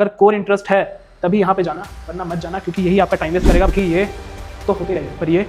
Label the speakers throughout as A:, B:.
A: अगर core interest है तभी यहाँ पे जाना, वरना मत जाना, क्योंकि यही आपका टाइम वेस्ट करेगा। क्योंकि ये तो होते रहेगा, पर ये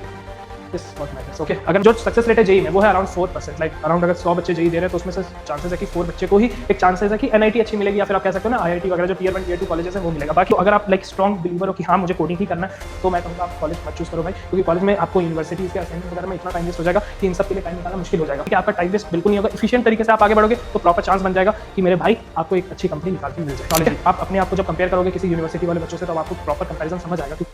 A: इस व्हाट मैटर्स। ओके, अगर जो सक्सेस रेट है जेई में वो है अराउंड 4%, लाइक अराउंड अगर 100 बच्चे जेई दे रहे हैं तो उसमें से चांसेस है कि 4 बच्चे को ही एक चांसेस है कि एनआईटी अच्छी मिलेगी, या फिर आप कह सकते हो ना आईआईटी वगैरह जो टियर 1 टियर 2 कॉलेजेस है वो मिलेगा। बाकी अगर आप लाइक स्ट्रॉन्ग बिलीवर हो कि हाँ मुझे कोडिंग ही करना है, तो मैं कहूँगा आप कॉलेज मत चूज करो भाई, क्योंकि कॉलेज में आपको यूनिवर्सिटीज़ के असाइनमेंट वगैरह में इतना टाइम वेस्ट हो जाएगा कि इन सब के लिए टाइम निकालना मुश्किल हो जाएगा। कि आपका टाइम वेस्ट बिल्कुल नहीं होगा, एफिशिएंट तरीके से आप आगे बढ़ोगे तो प्रॉपर चांस बन जाएगा कि मेरे भाई आपको एक अच्छी कंपनी निकाल के मिल जाए। कॉलेज आप अपने आप को जब कंपेयर करोगे किसी यूनिवर्सिटी वाले बच्चों से, तो आपको प्रॉपर कंपैरिजन समझ आएगा।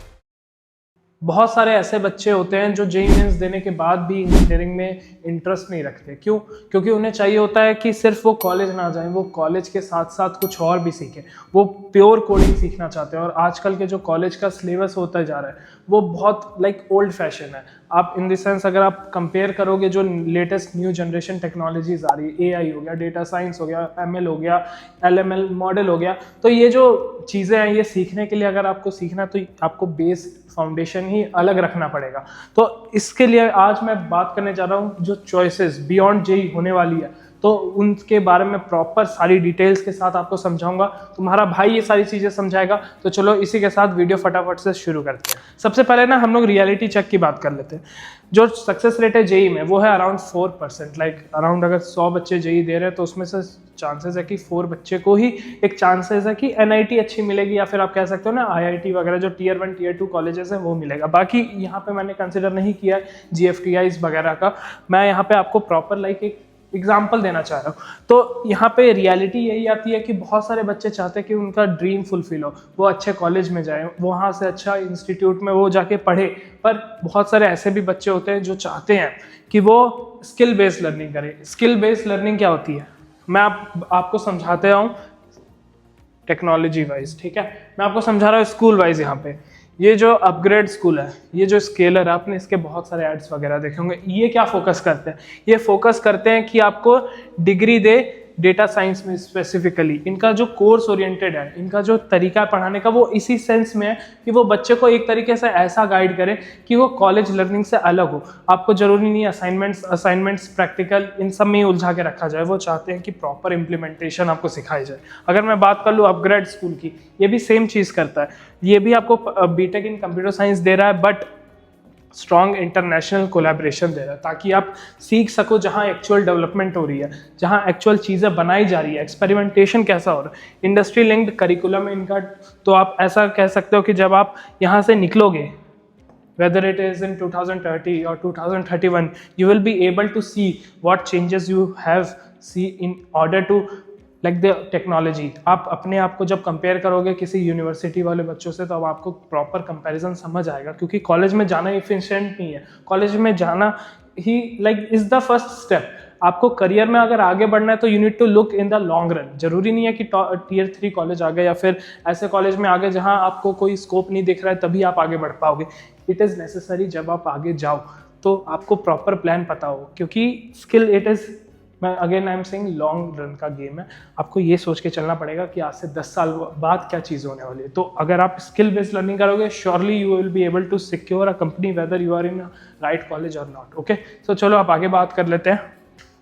A: बहुत सारे ऐसे बच्चे होते हैं जो जेईई मेंस देने के बाद भी इंजीनियरिंग में इंटरेस्ट नहीं रखते। क्यों? क्योंकि उन्हें चाहिए होता है कि सिर्फ वो कॉलेज ना जाएं, वो कॉलेज के साथ साथ कुछ और भी सीखें। वो प्योर कोडिंग सीखना चाहते हैं, और आजकल के जो कॉलेज का सिलेबस होता जा रहा है वो बहुत लाइक ओल्ड फैशन है। आप इन द सेंस अगर आप कंपेयर करोगे जो लेटेस्ट न्यू जनरेशन टेक्नोलॉजीज आ रही है, एआई हो गया, डेटा साइंस हो गया, एमएल हो गया, एलएमएल मॉडल हो गया, तो ये जो चीज़ें हैं ये सीखने के लिए अगर आपको सीखना है तो आपको बेस फाउंडेशन ही अलग रखना पड़ेगा। तो इसके लिए आज मैं बात करने जा रहा हूँ जो चॉइसेस बियॉन्ड जेईई होने वाली है, तो उनके बारे में प्रॉपर सारी डिटेल्स के साथ आपको समझाऊंगा। तुम्हारा भाई ये सारी चीज़ें समझाएगा। तो चलो इसी के साथ वीडियो फटाफट से शुरू करते हैं। सबसे पहले ना हम लोग रियलिटी चेक की बात कर लेते हैं। जो सक्सेस रेट है जेईई में वो है अराउंड 4%, लाइक अराउंड अगर 100 बच्चे जेईई दे रहे हैं तो उसमें से चांसेस है कि 4 बच्चे को ही एक चांसेस है कि एनआईटी अच्छी मिलेगी, या फिर आप कह सकते हो ना आईआईटी वगैरह जो टियर 1 टियर 2 कॉलेजेस है वो मिलेगा। बाकी यहाँ पे मैंने कंसिडर नहीं किया है जीएफटीआईज वगैरह का, मैं यहाँ पे आपको प्रॉपर लाइक एक एग्जाम्पल देना चाह रहा हूँ। तो यहाँ पे रियलिटी यही आती है कि बहुत सारे बच्चे चाहते हैं कि उनका ड्रीम फुलफिल हो, वो अच्छे कॉलेज में जाए, वहाँ से अच्छा इंस्टीट्यूट में वो जाके पढ़े। पर बहुत सारे ऐसे भी बच्चे होते हैं जो चाहते हैं कि वो स्किल बेस्ड लर्निंग करें। स्किल बेस्ड लर्निंग क्या होती है मैं आपको समझाते हूँ टेक्नोलॉजी वाइज, ठीक है। मैं आपको समझा रहा हूँ स्कूल वाइज। यहाँ पे ये जो अपग्रेड स्कूल है, ये जो स्केलर है, आपने इसके बहुत सारे एड्स वगैरह देखे होंगे। ये क्या फोकस करते हैं? ये फोकस करते हैं कि आपको डिग्री दे डेटा साइंस में स्पेसिफिकली। इनका जो कोर्स ओरिएंटेड है, इनका जो तरीका पढ़ाने का वो इसी सेंस में है कि वो बच्चे को एक तरीके से ऐसा गाइड करे कि वो कॉलेज लर्निंग से अलग हो। आपको जरूरी नहीं है असाइनमेंट्स प्रैक्टिकल इन सब में ही उलझा के रखा जाए। वो चाहते हैं कि प्रॉपर इम्प्लीमेंटेशन आपको सिखाई जाए। अगर मैं बात कर लूँ अपग्रेड स्कूल की, ये भी सेम चीज़ करता है। ये भी आपको बीटेक इन कंप्यूटर साइंस दे रहा है, बट स्ट्रॉन्ग इंटरनेशनल कोलैबोरेशन दे रहा है, ताकि आप सीख सको जहाँ एक्चुअल डेवलपमेंट हो रही है, जहाँ एक्चुअल चीज़ें बनाई जा रही है, एक्सपेरिमेंटेशन कैसा हो रहा है। इंडस्ट्री लिंक्ड करिकुलम है इनका। तो आप ऐसा कह सकते हो कि जब आप यहाँ से निकलोगे, whether it is in 2030 or 2031, you will be able to see what changes you have see in order to like the technology। आप अपने आप को जब कंपेयर करोगे किसी यूनिवर्सिटी वाले बच्चों से, तो अब आपको प्रॉपर कंपैरिजन समझ आएगा। क्योंकि कॉलेज में जाना एफिशिएंट नहीं है, कॉलेज में जाना ही like is the first step. आपको करियर में अगर आगे बढ़ना है तो you need to look in the long run. जरूरी नहीं है कि टियर 3 कॉलेज आ गए या फिर ऐसे कॉलेज में आगे जहां आपको कोई स्कोप नहीं दिख रहा है तभी आप आगे बढ़ पाओगे। इट इज़ नेसेसरी जब आप आगे जाओ तो आपको प्रॉपर प्लान पता हो, क्योंकि स्किल इट इज़, मैं again I am saying, long run का गेम है। आपको ये सोच के चलना पड़ेगा कि आज से 10 साल बाद क्या चीज़ होने वाली है। तो अगर आप स्किल बेस्ड लर्निंग करोगे, surely you will be able to secure a company whether you are in right college और नॉट। ओके, तो चलो आप आगे बात कर लेते हैं।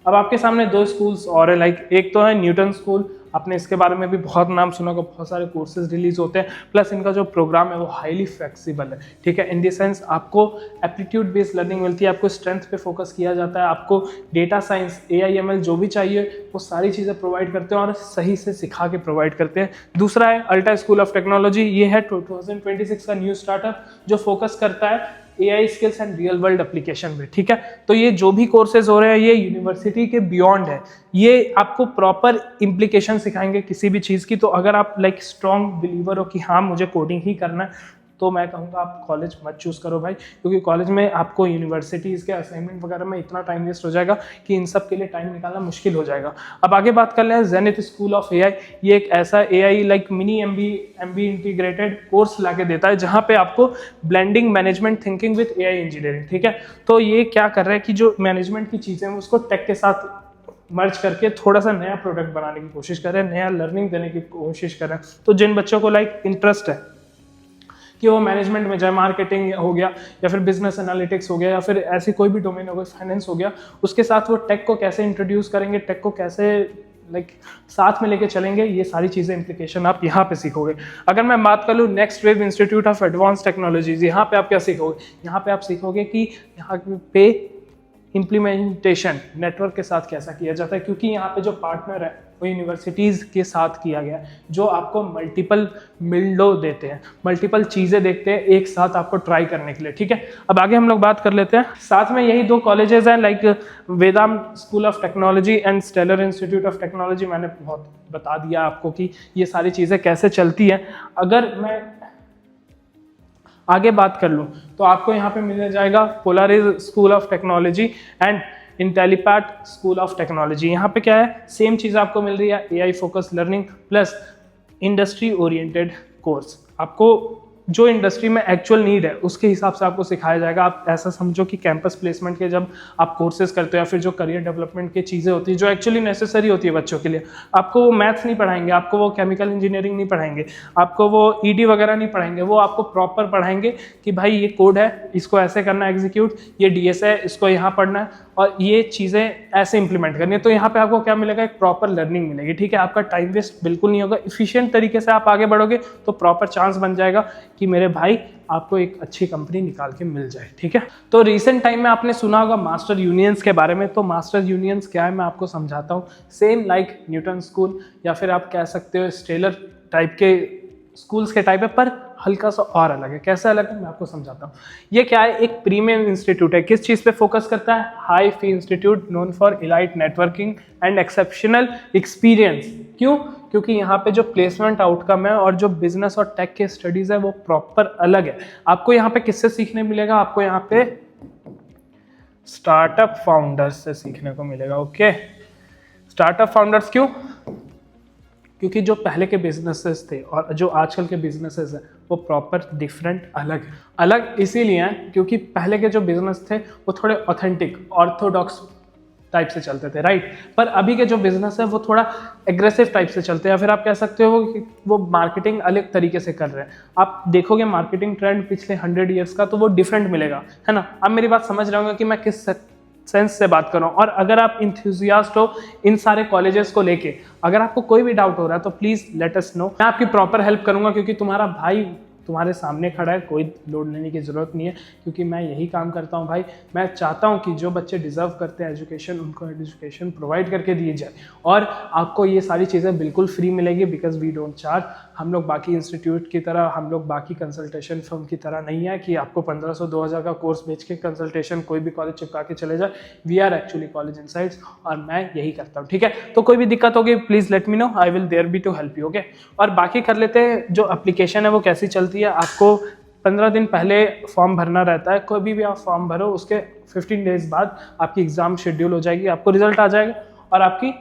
A: अब आपके सामने 2 स्कूल्स और है, लाइक एक तो है न्यूटन स्कूल। आपने इसके बारे में भी बहुत नाम सुना होगा, बहुत सारे कोर्सेज रिलीज होते हैं। प्लस इनका जो प्रोग्राम है वो हाईली फ्लेक्सिबल है, ठीक है। इन द सेंस आपको एप्टीट्यूड बेस्ड लर्निंग मिलती है, आपको स्ट्रेंथ पे फोकस किया जाता है, आपको डेटा साइंस, AIML जो भी चाहिए वो सारी चीज़ें प्रोवाइड करते हैं और सही से सिखा के प्रोवाइड करते हैं। दूसरा है अल्टा स्कूल ऑफ टेक्नोलॉजी। ये है 2026 का न्यू स्टार्टअप जो फोकस करता है AI skills and real world application में, ठीक है। तो ये जो भी कोर्सेज हो रहे हैं ये यूनिवर्सिटी के बियॉन्ड है। ये आपको प्रॉपर इम्प्लीकेशन सिखाएंगे किसी भी चीज़ की। तो अगर आप लाइक स्ट्रॉन्ग बिलीवर हो कि हाँ मुझे कोडिंग ही करना है, तो मैं कहूँगा आप कॉलेज मत चूज़ करो भाई, क्योंकि कॉलेज में आपको यूनिवर्सिटीज़ के असाइनमेंट वगैरह में इतना टाइम वेस्ट हो जाएगा कि इन सब के लिए टाइम निकालना मुश्किल हो जाएगा। अब आगे बात कर लें जेनिथ स्कूल ऑफ AI। ये एक ऐसा AI like mini MBA integrated course ला के देता है, जहाँ पे आपको blending management thinking with AI engineering, ठीक है। तो ये क्या कर रहा है कि जो मैनेजमेंट की चीज़ें हैं उसको टेक के साथ मर्ज करके थोड़ा सा नया प्रोडक्ट बनाने की कोशिश कर रहे हैं, नया लर्निंग देने की कोशिश कर रहे हैं। तो जिन बच्चों को लाइक इंटरेस्ट है कि वो मैनेजमेंट में जाए, मार्केटिंग हो गया या फिर बिजनेस एनालिटिक्स हो गया या फिर ऐसी कोई भी डोमेन हो गई, फाइनेंस हो गया, उसके साथ वो टेक को कैसे इंट्रोड्यूस करेंगे, टेक को कैसे लाइक साथ में लेके चलेंगे, ये सारी चीज़ें इंप्लीकेशन आप यहाँ पे सीखोगे। अगर मैं बात कर लूँ next wave institute of advance technologies, यहाँ पे आप क्या सीखोगे? यहाँ पे आप सीखोगे कि यहाँ पे इम्प्लीमेंटेशन नेटवर्क के साथ कैसा किया जाता है, क्योंकि यहाँ पे जो पार्टनर है वो यूनिवर्सिटीज़ के साथ किया गया है, जो आपको मल्टीपल विंडो देते हैं, मल्टीपल चीज़ें देखते हैं एक साथ आपको ट्राई करने के लिए। ठीक है, अब आगे हम लोग बात कर लेते हैं। साथ में यही 2 कॉलेजेस हैं, like Vedant school of technology and stellar institute of technology. मैंने बहुत बता दिया आपको कि ये सारी चीज़ें कैसे चलती हैं। अगर मैं आगे बात कर लूँ तो आपको यहाँ पे मिल जाएगा Polaris school of technology and Intellipaat school of technology. यहाँ पे क्या है, सेम चीज़ आपको मिल रही है, AI focus learning plus industry oriented course. आपको जो इंडस्ट्री में एक्चुअल नीड है उसके हिसाब से आपको सिखाया जाएगा। आप ऐसा समझो कि कैंपस प्लेसमेंट के जब आप कोर्सेज करते हो या फिर जो करियर डेवलपमेंट की चीज़ें होती है जो एक्चुअली नेसेसरी होती है बच्चों के लिए, आपको वो मैथ्स नहीं पढ़ाएंगे, आपको वो केमिकल इंजीनियरिंग नहीं पढ़ाएंगे, आपको वो ED वगैरह नहीं पढ़ाएंगे, वो आपको प्रॉपर पढ़ाएंगे कि भाई ये कोड है, इसको ऐसे करना है एग्जीक्यूट, ये DS है, इसको यहाँ पढ़ना है और ये चीज़ें ऐसे इंप्लीमेंट करनी है। तो यहाँ पे आपको क्या मिलेगा, एक प्रॉपर लर्निंग मिलेगी। ठीक है, आपका टाइम वेस्ट बिल्कुल नहीं होगा, इफिशिएंट तरीके से आप आगे बढ़ोगे तो प्रॉपर चांस बन जाएगा कि मेरे भाई आपको एक अच्छी कंपनी निकाल के मिल जाए। ठीक है, तो रिसेंट टाइम में आपने सुना होगा मास्टर यूनियंस के बारे में। तो मास्टर यूनियंस क्या है मैं आपको समझाता हूँ। सेम लाइक न्यूटन स्कूल या फिर आप कह सकते हो स्टेलर टाइप के स्कूल्स के टाइप है, पर हल्का सा और अलग है। कैसे अलग है मैं आपको समझाता हूँ। ये क्या है, एक प्रीमियम इंस्टीट्यूट है। किस चीज़ पे फोकस करता है? High fee institute known for elite networking and exceptional experience. क्यों? क्योंकि यहाँ पे जो प्लेसमेंट आउटकम है और जो बिजनेस और टेक के स्टडीज है वो प्रॉपर अलग है। आपको यहाँ पे किससे सीखने मिलेगा? आपको यहाँ पे स्टार्टअप फाउंडर्स से सीखने को मिलेगा। ओके, स्टार्टअप फाउंडर्स क्यों? क्योंकि जो पहले के बिजनेसेस थे और जो आजकल के बिजनेसेस हैं वो प्रॉपर डिफरेंट अलग है। अलग इसीलिए हैं क्योंकि पहले के जो बिजनेस थे वो थोड़े ऑथेंटिक ऑर्थोडॉक्स टाइप से चलते थे, राइट। पर अभी के जो बिजनेस है वो थोड़ा एग्रेसिव टाइप से चलते हैं, या फिर आप कह सकते हो कि वो मार्केटिंग अलग तरीके से कर रहे हैं। आप देखोगे मार्केटिंग ट्रेंड पिछले 100 ईयर्स का तो वो डिफरेंट मिलेगा, है ना। आप मेरी बात समझ रहे होंगे कि मैं किस सेंस से बात कर रहा हूँ। और अगर आप इंथुजियास्ट हो इन सारे कॉलेजेस को लेके, अगर आपको कोई भी डाउट हो रहा है तो प्लीज़ लेट अस नो। मैं आपकी प्रॉपर हेल्प करूँगा क्योंकि तुम्हारा भाई तुम्हारे सामने खड़ा है, कोई लोड लेने की ज़रूरत नहीं है क्योंकि मैं यही काम करता हूँ भाई। मैं चाहता हूँ कि जो बच्चे डिज़र्व करते हैं एजुकेशन, उनको एजुकेशन प्रोवाइड करके दिए जाए और आपको ये सारी चीज़ें बिल्कुल फ्री मिलेगी बिकॉज वी डोंट चार्ज। हम लोग बाकी इंस्टीट्यूट की तरह, हम लोग बाकी कंसल्टेशन फर्म की तरह नहीं है कि आपको 1500-2000 का कोर्स बेच के कंसल्टेशन कोई भी कॉलेज चिपका के चले जाए। We are actually college insights और मैं यही करता हूँ, ठीक है। तो कोई भी दिक्कत होगी please let me know, I will there be to help you, okay. और बाकी कर लेते हैं, जो एप्लीकेशन है वो कैसी चलती है। आपको 15 दिन पहले फॉर्म भरना रहता है। कोई भी आप फॉर्म भरो, उसके 15 डेज बाद आपकी एग्ज़ाम शेड्यूल हो जाएगी, आपको रिजल्ट आ जाएगा और आपकी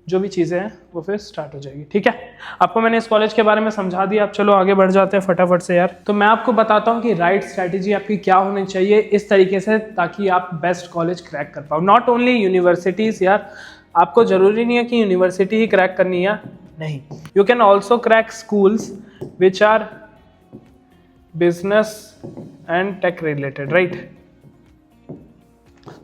A: जो भी चीज़ें हैं वो फिर स्टार्ट हो जाएगी, ठीक है। आपको मैंने इस कॉलेज के बारे में समझा दिया, अब चलो आगे बढ़ जाते हैं फटाफट से यार। तो मैं आपको बताता हूँ कि राइट स्ट्रैटेजी आपकी क्या होनी चाहिए इस तरीके से ताकि आप बेस्ट कॉलेज क्रैक कर पाओ। नॉट ओनली यूनिवर्सिटीज़ यार, आपको ज़रूरी नहीं है कि यूनिवर्सिटी ही क्रैक करनी है, नहीं। You can also crack schools which are business and tech related, right.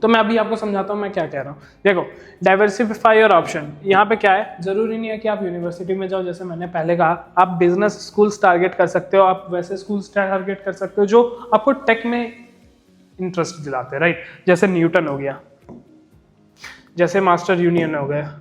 A: तो मैं अभी आपको समझाता हूँ मैं क्या कह रहा हूँ। देखो, डाइवर्सिफाई योर ऑप्शन। यहाँ पे क्या है, जरूरी नहीं है कि आप यूनिवर्सिटी में जाओ, जैसे मैंने पहले कहा आप बिजनेस स्कूल्स टारगेट कर सकते हो, आप वैसे स्कूल्स टारगेट कर सकते हो जो आपको टेक में इंटरेस्ट दिलाते हैं, राइट। जैसे न्यूटन हो गया, जैसे मास्टर यूनियन हो गया।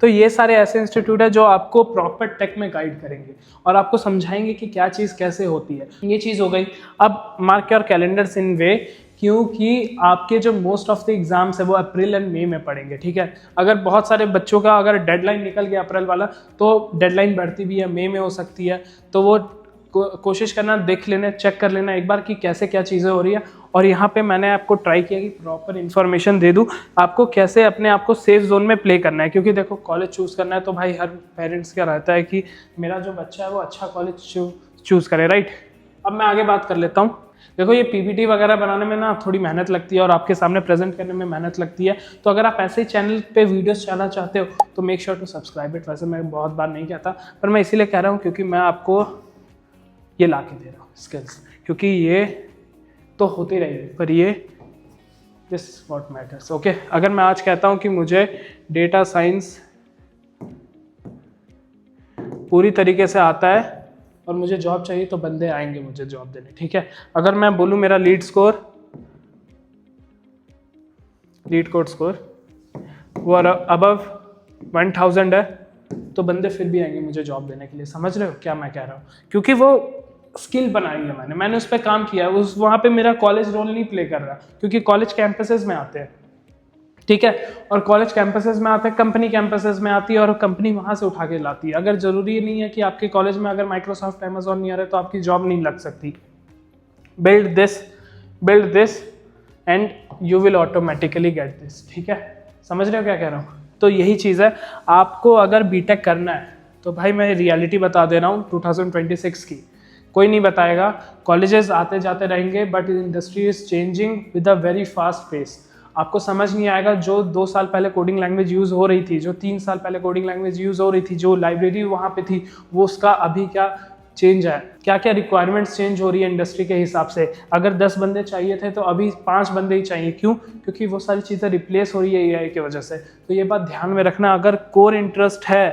A: तो ये सारे ऐसे इंस्टीट्यूट है जो आपको प्रॉपर टेक में गाइड करेंगे और आपको समझाएंगे कि क्या चीज़ कैसे होती है। ये चीज़ हो गई। अब मार्क योर कैलेंडर्स इन वे, क्योंकि आपके जो मोस्ट ऑफ द एग्जाम्स है वो अप्रैल एंड मई में पड़ेंगे, ठीक है। अगर बहुत सारे बच्चों का अगर डेडलाइन निकल गया अप्रैल वाला तो डेडलाइन बढ़ती भी है, मई में हो सकती है। तो वो कोशिश करना, देख लेना, चेक कर लेना एक बार कि कैसे क्या चीज़ें हो रही है। और यहाँ पे मैंने आपको ट्राई किया कि प्रॉपर इन्फॉर्मेशन दे दूँ आपको कैसे अपने आप को सेफ जोन में प्ले करना है। क्योंकि देखो, कॉलेज चूज़ करना है तो भाई हर पेरेंट्स का रहता है कि मेरा जो बच्चा है वो अच्छा कॉलेज चूज़ करे, राइट। अब मैं आगे बात कर लेता हूँ। देखो, ये PPT वगैरह बनाने में ना थोड़ी मेहनत लगती है और आपके सामने प्रेजेंट करने में मेहनत लगती है। तो अगर आप ऐसे ही चैनल पे वीडियोस चलाना चाहते हो तो make sure to subscribe it. वैसे मैं बहुत बार नहीं कहता, पर मैं इसीलिए कह रहा हूँ क्योंकि मैं आपको ये ला के दे रहा हूँ स्किल्स, क्योंकि ये तो होती रहेगी पर ये दिस व्हाट मैटर्स, ओके। अगर मैं आज कहता हूँ कि मुझे डेटा साइंस पूरी तरीके से आता है और मुझे जॉब चाहिए तो बंदे आएंगे मुझे जॉब देने, ठीक है। अगर मैं बोलूँ मेरा लीड कोड स्कोर वो अबव 1000 है तो बंदे फिर भी आएंगे मुझे जॉब देने के लिए। समझ रहे हो क्या मैं कह रहा हूँ? क्योंकि वो स्किल बनाई है मैंने उस पर काम किया है। उस वहाँ पे मेरा कॉलेज रोल नहीं प्ले कर रहा, क्योंकि कॉलेज कैंपसेस में आते हैं, ठीक है। और कॉलेज कैंपसेस में आते हैं, कंपनी कैंपसेस में आती है और कंपनी वहाँ से उठा के लाती है। अगर जरूरी नहीं है कि आपके कॉलेज में अगर माइक्रोसॉफ्ट अमेजॉन नहीं आ रहा है तो आपकी जॉब नहीं लग सकती। Build this and you will automatically get this, ठीक है। समझ रहे हो क्या कह रहा हूँ? तो यही चीज़ है, आपको अगर बीटेक करना है तो भाई मैं रियलिटी बता दे रहा हूँ 2026 की, कोई नहीं बताएगा। कॉलेजेस आते जाते रहेंगे but industry is changing with a very fast pace. आपको समझ नहीं आएगा जो 2 साल पहले कोडिंग लैंग्वेज यूज़ हो रही थी, जो 3 साल पहले कोडिंग लैंग्वेज यूज़ हो रही थी, जो लाइब्रेरी वहाँ पे थी, वो उसका अभी क्या चेंज है, क्या क्या रिक्वायरमेंट्स चेंज हो रही है इंडस्ट्री के हिसाब से। अगर 10 बंदे चाहिए थे तो अभी 5 बंदे ही चाहिए। क्यों? क्योंकि वो सारी चीज़ें रिप्लेस हो रही है एआई की वजह से। तो ये बात ध्यान में रखना, अगर कोर इंटरेस्ट है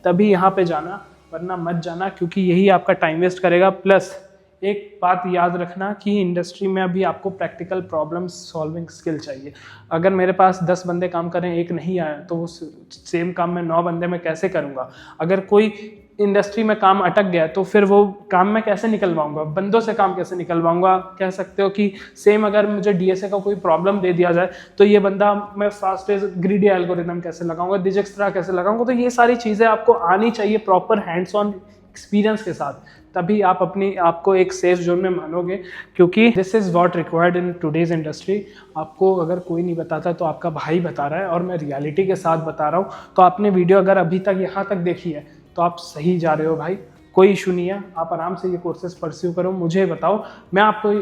A: तभी यहाँ पे जाना, वरना मत जाना, क्योंकि यही आपका टाइम वेस्ट करेगा। प्लस एक बात याद रखना कि इंडस्ट्री में अभी आपको प्रैक्टिकल प्रॉब्लम सॉल्विंग स्किल चाहिए। अगर मेरे पास 10 बंदे काम करें, एक नहीं आया, तो वो सेम काम मैं 9 बंदे में कैसे करूँगा? अगर कोई इंडस्ट्री में काम अटक गया तो फिर वो काम मैं कैसे निकलवाऊंगा? बंदों से काम कैसे निकलवाऊंगा? कह सकते हो कि सेम अगर मुझे डीएसए का कोई प्रॉब्लम दे दिया जाए तो ये बंदा मैं फास्टेस्ट ग्रीडी एल्गोरिथम कैसे लगाऊंगा, डिजिक्स्ट्रा कैसे लगाऊंगा? तो ये सारी चीज़ें आपको आनी चाहिए प्रॉपर हैंड्स ऑन एक्सपीरियंस के साथ, तभी आप अपनी आपको एक सेफ जोन में मानोगे, क्योंकि this is what required in today's industry. आपको अगर कोई नहीं बताता तो आपका भाई बता रहा है और मैं रियलिटी के साथ बता रहा हूँ। तो आपने वीडियो अगर अभी तक यहाँ तक देखी है तो आप सही जा रहे हो भाई, कोई इशू नहीं है। आप आराम से ये कोर्सेज परस्यू करो, मुझे बताओ, मैं आपको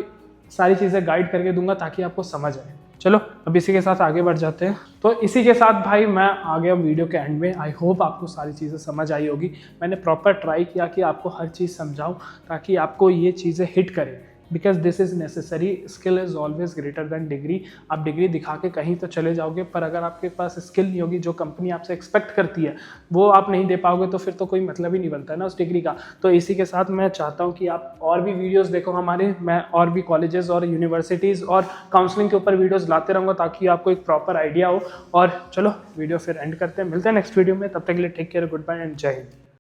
A: सारी चीज़ें गाइड करके दूंगा ताकि आपको समझ आए। चलो अब इसी के साथ आगे बढ़ जाते हैं। तो इसी के साथ भाई मैं आ गया वीडियो के एंड में। आई होप आपको सारी चीज़ें समझ आई होगी। मैंने प्रॉपर ट्राई किया कि आपको हर चीज़ समझाऊं ताकि आपको ये चीज़ें हिट करें, because this is necessary. Skill is always greater than degree. आप डिग्री दिखा के कहीं तो चले जाओगे, पर अगर आपके पास स्किल नहीं होगी जो कंपनी आपसे एक्सपेक्ट करती है वो आप नहीं दे पाओगे तो फिर तो कोई मतलब ही नहीं बनता है ना उस डिग्री का। तो इसी के साथ मैं चाहता हूँ कि आप और भी वीडियोज़ देखो हमारे, मैं और भी कॉलेजेस और यूनिवर्सिटीज़ और काउंसलिंग के ऊपर वीडियोज़ लाते रहूँगा ताकि आपको एक प्रॉपर आइडिया हो। और चलो वीडियो फिर एंड करते हैं, मिलते हैं नेक्स्ट वीडियो में। तब तक के लिए take care, good bye and जय हिंद।